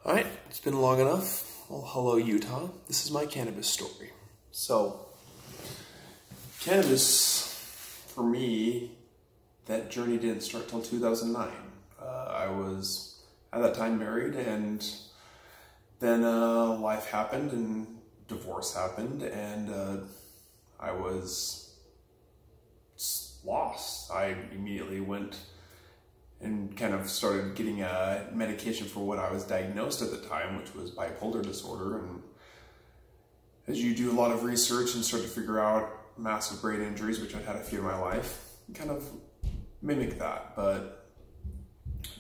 Alright, it's been long enough. Well, hello Utah. This is my cannabis story. So, cannabis, for me, that journey didn't start till 2009. I was, at that time, married, and then life happened, and divorce happened, and I was lost. I immediately went and kind of started getting a medication for what I was diagnosed at the time, which was bipolar disorder. And as you do a lot of research and start to figure out massive brain injuries, which I'd had a few in my life, kind of mimic that. But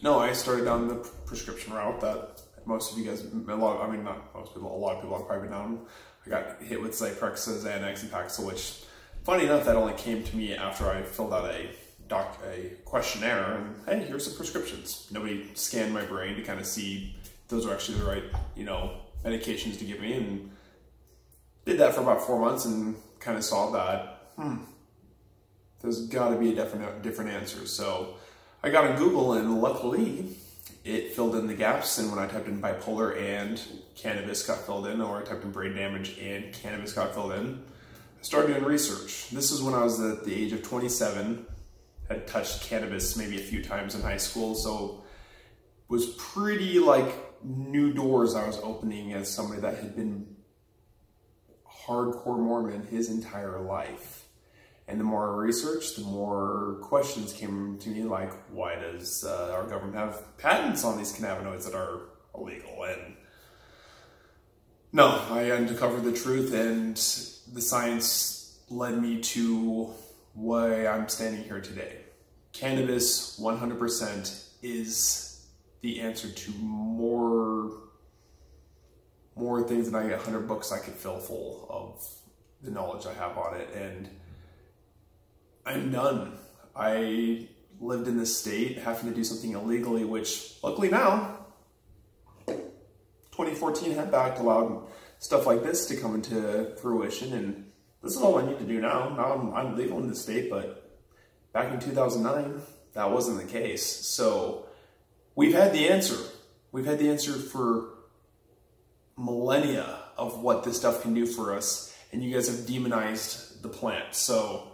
no, I started down the prescription route that most of you guys, not most people, a lot of people have probably been down. I got hit with Zyprexa, Xanax, and Paxil, which, funny enough, that only came to me after I filled out a questionnaire, and hey, here's the prescriptions. Nobody scanned my brain to kind of see if those are actually the right, medications to give me, and did that for about 4 months and kind of saw that, there's got to be a different answer. So I got on Google, and luckily it filled in the gaps, and when I typed in bipolar and cannabis got filled in, or I typed in brain damage and cannabis got filled in, I started doing research. This is when I was at the age of 27, had touched cannabis maybe a few times in high school, so was pretty new doors I was opening as somebody that had been hardcore Mormon his entire life. And the more I researched, the more questions came to me, like, why does our government have patents on these cannabinoids that are illegal? And no, I uncovered the truth, and the science led me to why I'm standing here today. Cannabis 100% is the answer to more things than 100 books I could fill full of the knowledge I have on it. And I'm done. I lived in this state having to do something illegally, which luckily now, 2014 Hemp Act allowed stuff like this to come into fruition, and this is all I need to do now. Now I'm legal in the state, but back in 2009, that wasn't the case. So we've had the answer. We've had the answer for millennia of what this stuff can do for us, and you guys have demonized the plant. So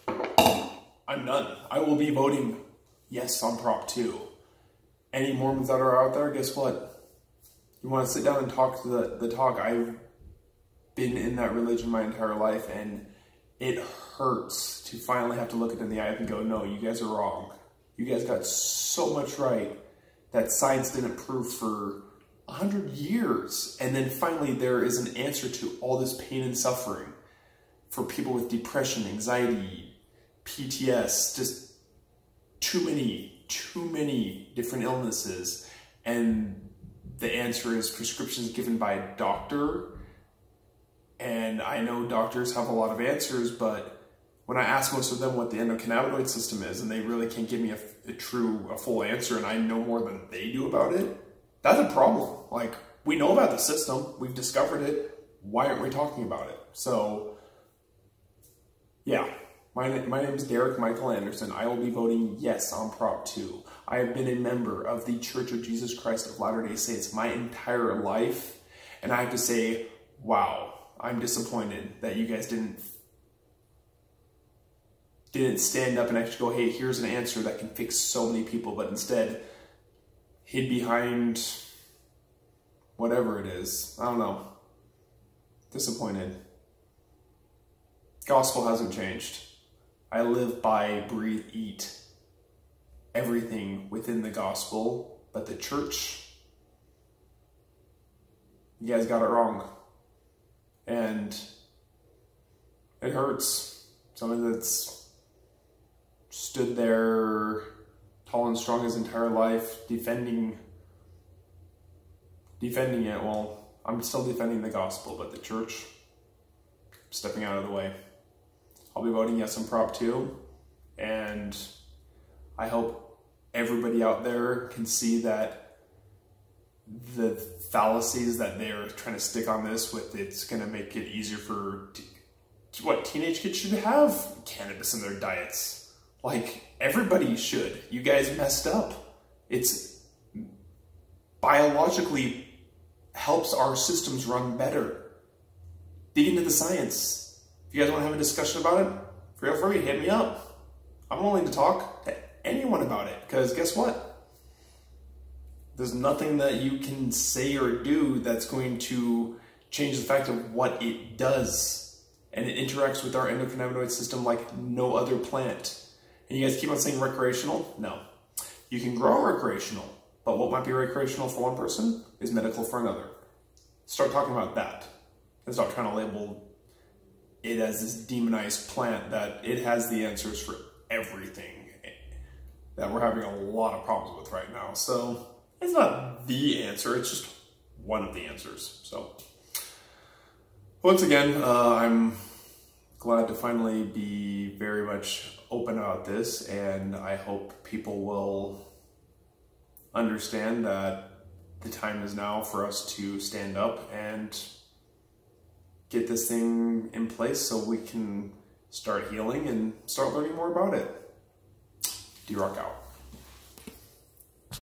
I'm done. I will be voting yes on Prop 2. Any Mormons that are out there, guess what? You want to sit down and talk the talk. I've been in that religion my entire life, and it hurts to finally have to look it in the eye and go, no, you guys are wrong. You guys got so much right that science didn't prove for 100 years. And then finally there is an answer to all this pain and suffering for people with depression, anxiety, PTS, just too many different illnesses. And the answer is prescriptions given by a doctor. And I know doctors have a lot of answers, but when I ask most of them what the endocannabinoid system is, and they really can't give me a full answer, and I know more than they do about it, that's a problem. Like, we know about the system, we've discovered it, why aren't we talking about it? So, yeah, my name is Derek Michael Anderson. I will be voting yes on Prop 2. I have been a member of the Church of Jesus Christ of Latter-day Saints my entire life, and I have to say, wow, I'm disappointed that you guys didn't stand up and actually go, hey, here's an answer that can fix so many people, but instead hid behind whatever it is. I don't know. Disappointed. Gospel hasn't changed. I live, by, breathe, eat everything within the gospel, but the church, you guys got it wrong. And it hurts. Someone that's stood there tall and strong his entire life, defending it. Well, I'm still defending the gospel, but the church, stepping out of the way. I'll be voting yes on Prop 2, and I hope everybody out there can see that the fallacies that they're trying to stick on this with, it's going to make it easier for, teenage kids should have cannabis in their diets. Like, everybody should. You guys messed up. It's biologically helps our systems run better. Dig into the science. If you guys want to have a discussion about it, feel free, hit me up. I'm willing to talk to anyone about it, because guess what? There's nothing that you can say or do that's going to change the fact of what it does. And it interacts with our endocannabinoid system like no other plant. And you guys keep on saying recreational? No. You can grow recreational, but what might be recreational for one person is medical for another. Start talking about that. And stop trying to label it as this demonized plant that it has the answers for everything that we're having a lot of problems with right now. So it's not the answer, it's just one of the answers. So once again, I'm glad to finally be very much open about this, and I hope people will understand that the time is now for us to stand up and get this thing in place so we can start healing and start learning more about it. D-Rock out.